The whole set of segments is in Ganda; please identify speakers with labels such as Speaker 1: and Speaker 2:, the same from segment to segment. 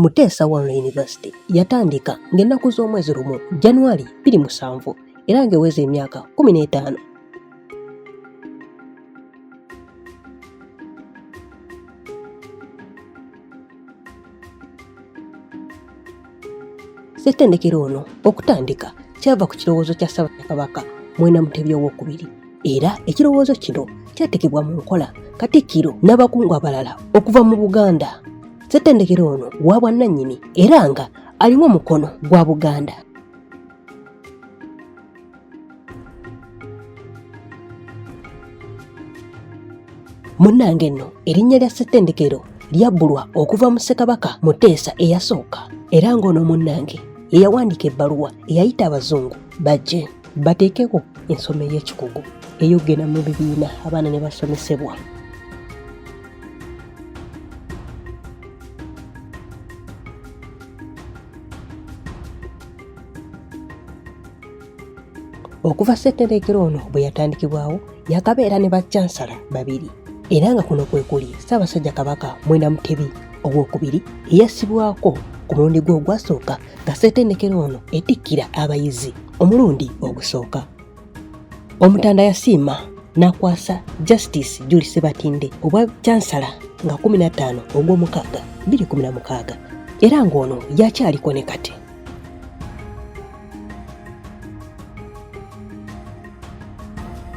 Speaker 1: Muteesa Wano University yatandika ng'ennaku z'omwezi lumu January 27 era ng'eweza emyaka 15. Ssettendekero ono okutandika kyava ku kirowoozo kya Ssaabasajja Mwenda Mutebi II era ekirowoozo kino kyatekebwa mu nkola Katikkiro n'abakungu abalala okuva mu Buganda. Ssettendekero ono wa bwannannyini era nga alimu omukono gwa Buganda. Munnange nno erinnya lya Ssettendekero lyabbulwa okuva mu Ssekabaka Muteesa eyasooka era ng'ono munnange ye yawandiika ebbaluwa eyayita abazungu bajje bateekeko ensoma ey'ekikugu eyogena mu bibiina abaana ne basomesebwa. Okuva Ssettendekero ono bwe yatandikibwawo yakabeera ne bakyansala babiri era nga kuno kwe kuli Ssaabasajja Kabaka Mwenda Mutebi II eyassibwako ku mulundi gwe ogwasooka nga Ssettendekero ono etikkira abayizi omulundi ogusooka. Omutanda yasiima n'akwasa Justice Julie Ssebatinde obwa kyansala nga 15 ogw'omukaaga 2016 era ng'ono yakyaliko ne kati.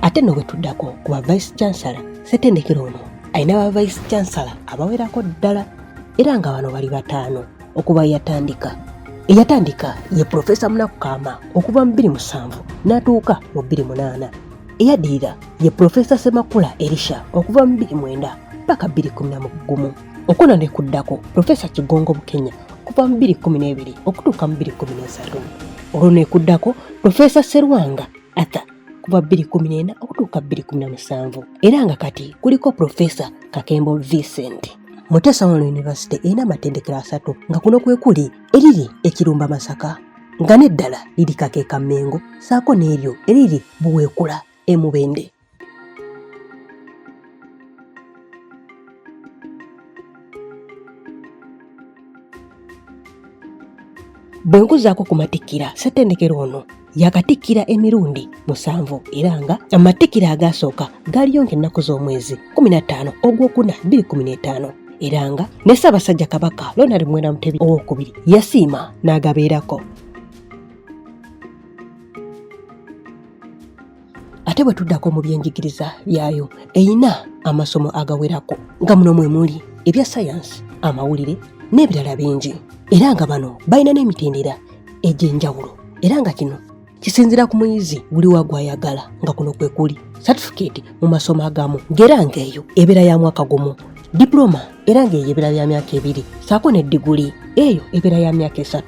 Speaker 1: Ate nno bwe tuddako ku ba Vice Chancellor, Ssettendekero ono alina ba Vice Chancellor abawerako ddala era nga bano bali 5 okuba eyatandika ye Professor Munaku Kaama okuva mu 2007 n'atuuka mu 2008. Eyaddirira ye Professor Ssemakula Elisha okuva mu 2009 paka 2011. Okuno ne kuddako Professor Kigongo Bukenya okuva mu 2012 okutuuka mu 2013. Olwo ne kuddako Professor Sserwanga Arthur kuva 2014 okutuuka 2017 era nga kati kuliko Professor Kakembo Vincent. Muteesa Wano University erina amatendekero 3 nga kuno kwe kuli eriri Ekirumba Masaka nga n'eddala liri Kakeeka Mmengo saako n'eryo eriri Buweekula Mubende. Bwe nkuzaako ku matikkira Ssettendekero ono yakatikkira emirundi 7 era nga amatikkira agasooka galiyo ng'ennaku z'omwezi 15 ogwokuna 2015 era nga ne Ssaabasajja Kabaka Ronald Mwenda Mutebi II yasiima n'agabeerako. Ate bwe tuddako mu byenjigiriza byayo eyina amasomo agawerako nga muno mwe muli ebya sayansi, amawulire n'ebirala bingi era nga bano balina n'emitendera egy'enjawulo era nga kino kisinzira ku muyizi buli wagwayagala nga kuno kwe kuli certificate mu masomo agamu ng'era ng'eyo ebeera ya mwaka gumu, diploma era ng'eyo ebeera ya myaka 2 saako ne diguli eyo ebeera ya myaka 3.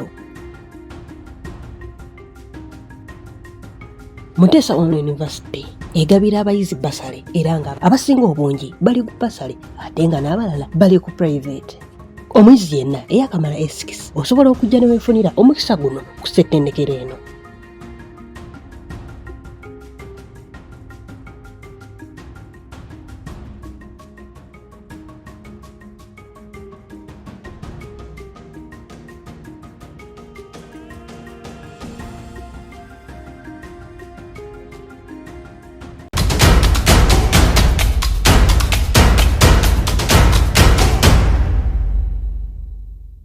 Speaker 1: Muteesa Wano University egabira abayizi basale era nga abasinga obungi bali ku basale ate nga n'abalala bali ku private. Omuyizi yenna eyakamala S6 osobola okujja ne weefunira omukisa guno ku Ssettendekero eno.